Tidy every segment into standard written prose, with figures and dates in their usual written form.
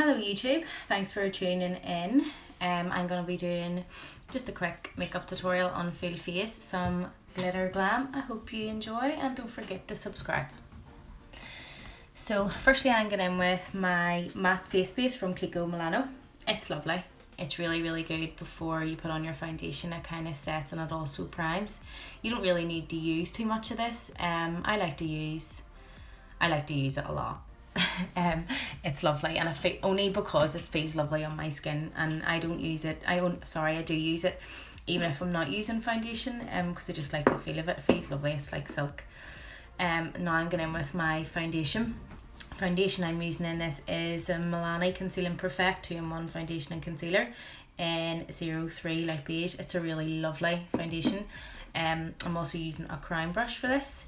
Hello YouTube, thanks for tuning in. I'm going to be doing just a quick makeup tutorial on full face, some glitter glam. I hope you enjoy and don't forget to subscribe. So firstly I'm going in with my matte face base from Kiko Milano. It's lovely. It's really good before you put on your foundation. It kind of sets and it also primes. You don't really need to use too much of this. I like to use it a lot. It's lovely, and only because it feels lovely on my skin, and I don't use it. I do use it even if I'm not using foundation, because I just like the feel of it. It feels lovely. It's like silk. Now I'm going in with my foundation. Foundation I'm using in this is a Milani Concealing Perfect 2-in-1 foundation and concealer in 03 light beige. It's a really lovely foundation. I'm also using a crown brush for this.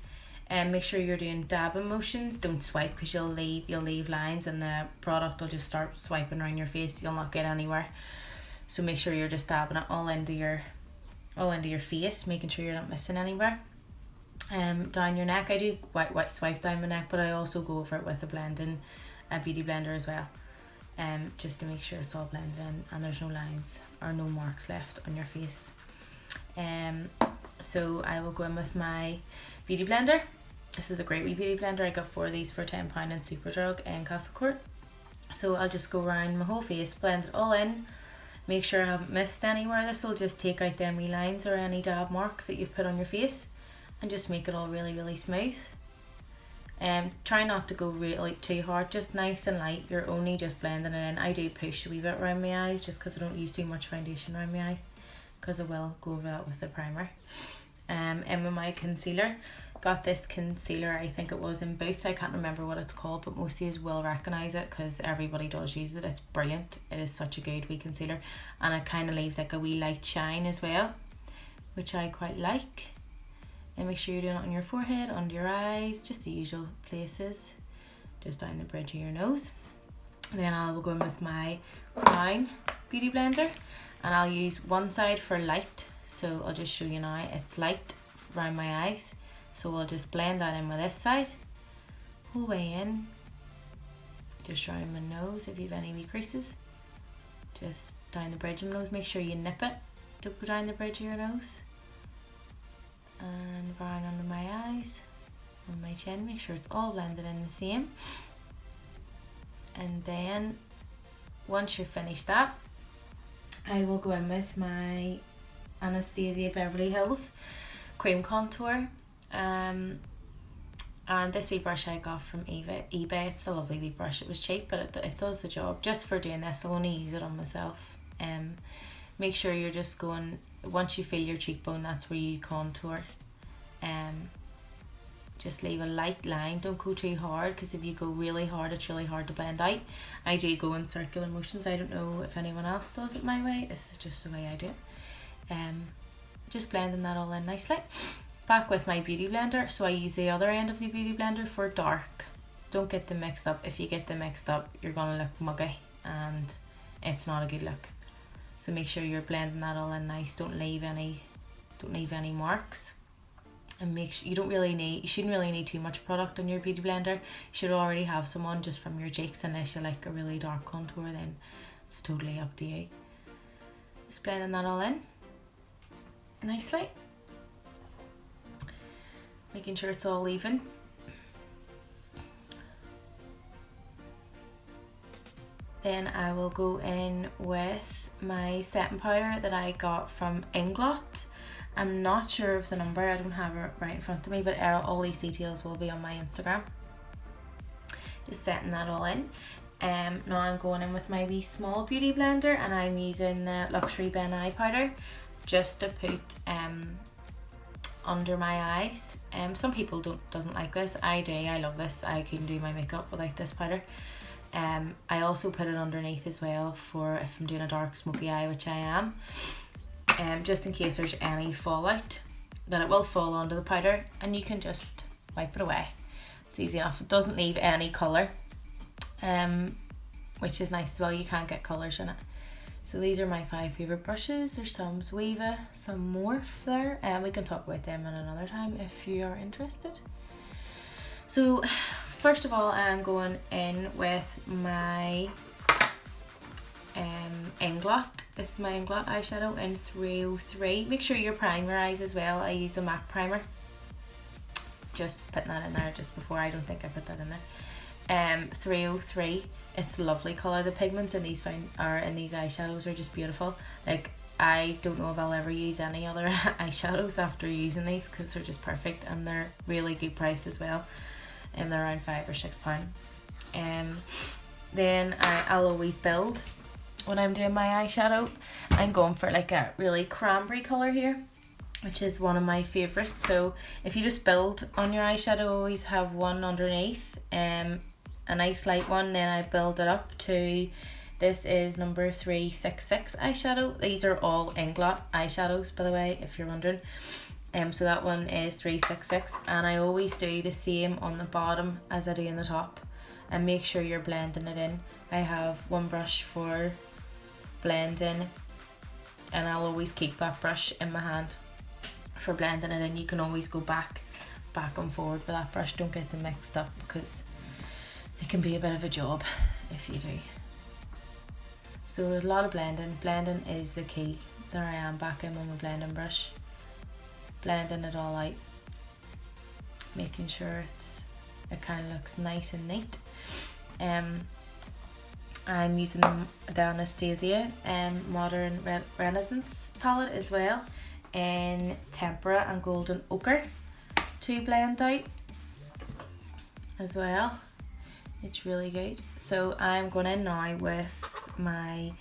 Make sure you're doing dabbing motions. Don't swipe, because you'll leave lines and the product will just start swiping around your face. You'll not get anywhere. So make sure you're just dabbing it all into your face, making sure you're not missing anywhere. Down your neck, I do white swipe down my neck, but I also go over it with a beauty blender as well. Just to make sure it's all blended in and there's no lines or no marks left on your face. So I will go in with my beauty blender. This is a great wee beauty blender. I got 4 of these for £10 in Superdrug in Castlecourt. So I'll just go around my whole face, blend it all in, make sure I haven't missed anywhere. This will just take out them wee lines or any dab marks that you've put on your face and just make it all really smooth. Try not to go really too hard, just nice and light. You're only just blending it in. I do push a wee bit around my eyes just because I don't use too much foundation around my eyes, because I will go over that with the primer. And with my concealer, got this concealer, I think it was in Boots, I can't remember what it's called, but most of you will recognise it because everybody does use it. It's brilliant. It is such a good wee concealer, and it kind of leaves like a wee light shine as well, which I quite like. And make sure you're doing it on your forehead, under your eyes, just the usual places, just down the bridge of your nose. Then I will go in with my Crown beauty blender, and I'll use one side for light. So I'll just show you now, it's light around my eyes. So we'll just blend that in with this side, whole way in, just around my nose if you have any wee creases. Just down the bridge of my nose, make sure you nip it to go down the bridge of your nose. And around under my eyes, on my chin, make sure it's all blended in the same. And then, once you're finished that, I will go in with my Anastasia Beverly Hills cream contour, and this wee brush I got from eBay. It's a lovely wee brush. It was cheap, but it does the job. Just for doing this, I'll only use it on myself. Make sure you're just going, once you feel your cheekbone, that's where you contour. Just leave a light line, don't go too hard, because if you go really hard, it's really hard to blend out. I do go in circular motions. I don't know if anyone else does it my way. This is just the way I do it. Just blending that all in nicely. Back with my beauty blender, so I use the other end of the beauty blender for dark. Don't get them mixed up. If you get them mixed up, you're gonna look muggy and it's not a good look. So make sure you're blending that all in nice. Don't leave any marks. And make sure you shouldn't really need too much product on your beauty blender. You should already have some on just from your cheeks, unless you like a really dark contour, then it's totally up to you. Just blending that all in nicely, making sure it's all even. Then I will go in with my setting powder that I got from Inglot. I'm not sure of the number, I don't have it right in front of me, but all these details will be on my Instagram. Just setting that all in. Now I'm going in with my wee small beauty blender, and I'm using the Luxury Ben Eye powder just to put under my eyes. Some people doesn't like this. I do. I love this. I couldn't do my makeup without this powder. I also put it underneath as well for if I'm doing a dark smoky eye, which I am. Just in case there's any fallout, then it will fall onto the powder and you can just wipe it away. It's easy enough. It doesn't leave any colour, which is nice as well. You can't get colours in it. So these are my 5 favourite brushes. There's some Zoeva, some Morph there, and we can talk about them at another time if you are interested. So first of all, I'm going in with my Inglot. This is my Inglot eyeshadow in 303. Make sure you primer your eyes as well. I use a MAC primer. Just putting that in there just before. I don't think I put that in there. 303. It's a lovely colour. The pigments in these eyeshadows are just beautiful. Like, I don't know if I'll ever use any other eyeshadows after using these, because they're just perfect and they're really good priced as well. And they're around £5 or £6. Then I'll always build when I'm doing my eyeshadow. I'm going for like a really cranberry colour here, which is one of my favourites. So if you just build on your eyeshadow, always have one underneath, a nice light one, then I build it up to, this is number 366 eyeshadow. These are all Inglot eyeshadows, by the way, if you're wondering. So that one is 366, and I always do the same on the bottom as I do in the top, and make sure you're blending it in. I have one brush for blending, and I'll always keep that brush in my hand for blending it in. You can always go back and forward with that brush. Don't get them mixed up, because it can be a bit of a job if you do. So there's a lot of blending. Blending is the key. There I am back in with my blending brush, blending it all out, making sure it kind of looks nice and neat. I'm using the Anastasia Modern Renaissance palette as well, in Tempera and Golden Ochre to blend out as well. It's really good. So I'm going in now with my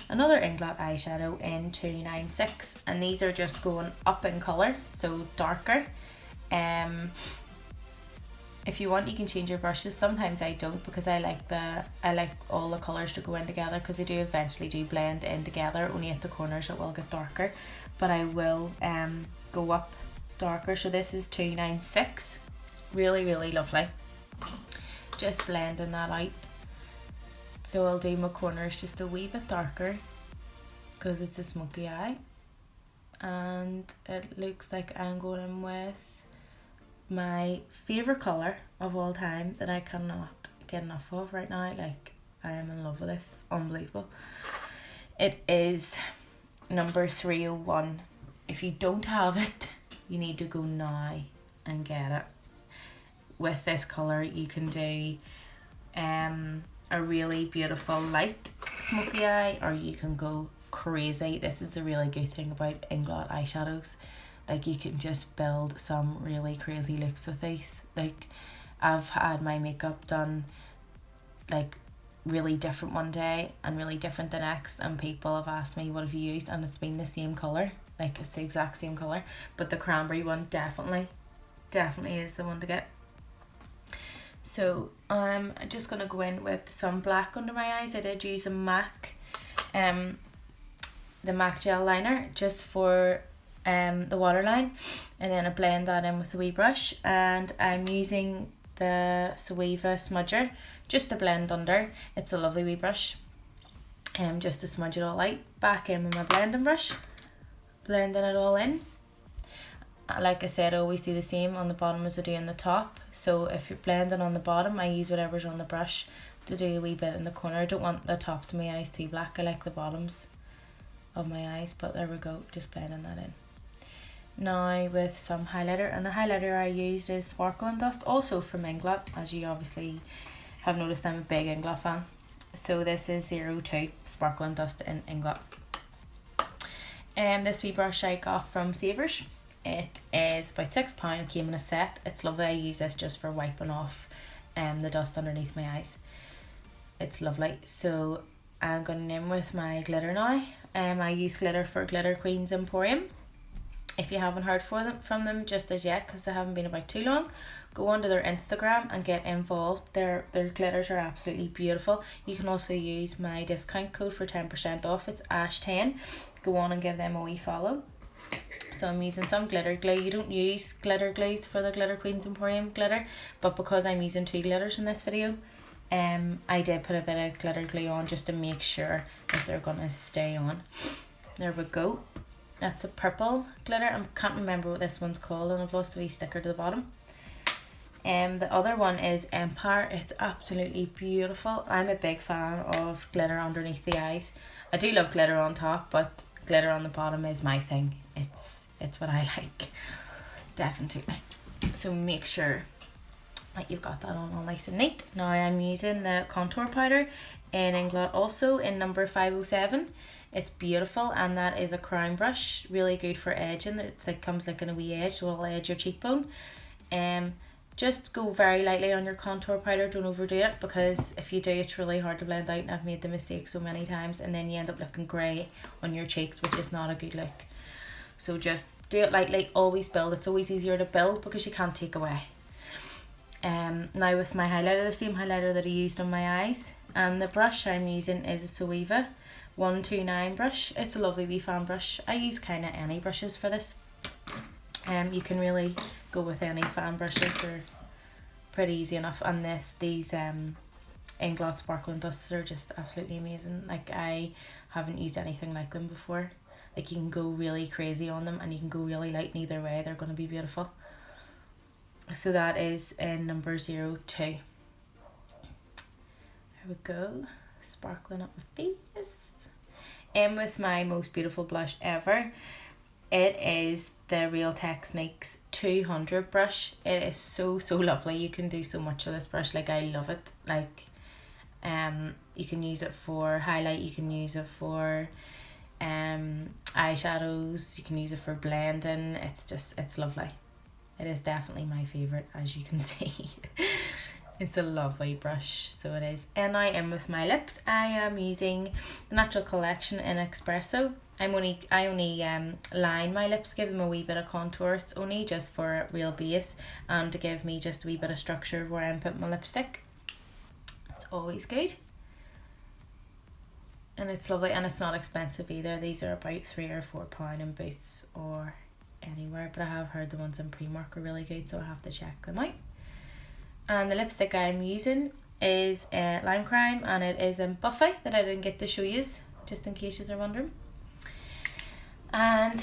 another Inglot eyeshadow in 296, and these are just going up in colour, so darker. If you want, you can change your brushes. Sometimes I don't, because I like all the colours to go in together, because they do eventually blend in together. Only at the corners it will get darker, but I will go up darker. So this is 296. Really, really lovely. Just blending that out. So I'll do my corners just a wee bit darker, because it's a smoky eye, and it looks like I'm going in with my favourite colour of all time that I cannot get enough of right now. Like, I am in love with this. It's unbelievable. It is number 301. If you don't have it, you need to go now and get it. With this colour you can do a really beautiful light smoky eye, or you can go crazy. This is the really good thing about Inglot eyeshadows. Like, you can just build some really crazy looks with these. Like, I've had my makeup done like really different one day and really different the next, and people have asked me, what have you used? And it's been the same colour. Like, it's the exact same colour, but the cranberry one definitely is the one to get. So I'm just going to go in with some black under my eyes. I did use a MAC, the MAC gel liner, just for the waterline, and then I blend that in with a wee brush, and I'm using the Sueva smudger just to blend under. It's a lovely wee brush, just to smudge it all out. Back in with my blending brush, blending it all in. Like I said, I always do the same on the bottom as I do on the top. So if you're blending on the bottom, I use whatever's on the brush to do a wee bit in the corner. I don't want the tops of my eyes too black. I like the bottoms of my eyes, but there we go, just blending that in. Now with some highlighter, and the highlighter I used is Sparkle & Dust, also from Inglot. As you obviously have noticed, I'm a big Inglot fan. So this is 02 Sparkle & Dust in Inglot. This wee brush I got from Savers. It is about £6. It came in a set. It's lovely. I use this just for wiping off the dust underneath my eyes. It's lovely. So I'm going in with my glitter now. I use glitter for Glitter Queen's Emporium. If you haven't heard from them just as yet, because they haven't been about too long, go onto their Instagram and get involved. Their glitters are absolutely beautiful. You can also use my discount code for 10% off. It's Ash10. Go on and give them a wee follow. So I'm using some glitter glue. You don't use glitter glues for the Glitter Queen's Emporium glitter, but because I'm using 2 glitters in this video, I did put a bit of glitter glue on just to make sure that they're gonna stay on. There we go. That's a purple glitter. I can't remember what this one's called, and I've lost the wee sticker to the bottom. The other one is Empire. It's absolutely beautiful. I'm a big fan of glitter underneath the eyes. I do love glitter on top, but glitter on the bottom is my thing. It's what I like, definitely. So make sure that you've got that on all nice and neat. Now I'm using the contour powder in Inglot, also in number 507. It's beautiful, and that is a crown brush, really good for edging. It's like comes like in a wee edge, so it'll edge your cheekbone. Just go very lightly on your contour powder, don't overdo it, because if you do, it's really hard to blend out, and I've made the mistake so many times, and then you end up looking grey on your cheeks, which is not a good look. So just do it lightly, always build. It's always easier to build because you can't take away. Now with my highlighter, the same highlighter that I used on my eyes, and the brush I'm using is a Zoeva 129 brush. It's a lovely wee fan brush. I use kind of any brushes for this. You can really go with any fan brushes, they're pretty easy enough. And these Inglot sparkling dusts are just absolutely amazing. Like, I haven't used anything like them before. Like, you can go really crazy on them and you can go really light, and either way they're going to be beautiful. So that is in number 02. There we go, sparkling up my face. And with my most beautiful blush ever, it is the Real Techniques 200 brush. It is so lovely. You can do so much with this brush. Like, I love it. Like, you can use it for highlight, you can use it for eyeshadows, you can use it for blending. It's lovely. It is definitely my favourite, as you can see. It's a lovely brush, so it is. And I am with my lips. I am using the Natural Collection in Espresso. I only line my lips, give them a wee bit of contour. It's only just for a real base and to give me just a wee bit of structure where I'm putting my lipstick. It's always good. And it's lovely, and it's not expensive either. These are about £3 or £4 in Boots or anywhere, but I have heard the ones in Primark are really good, so I have to check them out. And the lipstick I'm using is Lime Crime, and it is in Buffy that I didn't get to show you, just in case you're wondering. And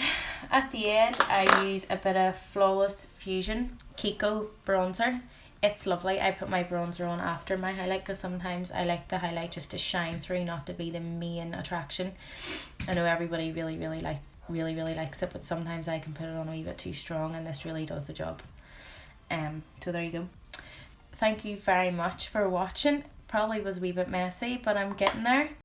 at the end I use a bit of Flawless Fusion Kiko bronzer. It's lovely. I put my bronzer on after my highlight because sometimes I like the highlight just to shine through, not to be the main attraction. I know everybody really likes it, but sometimes I can put it on a wee bit too strong, and this really does the job. So there you go. Thank you very much for watching. Probably was a wee bit messy, but I'm getting there.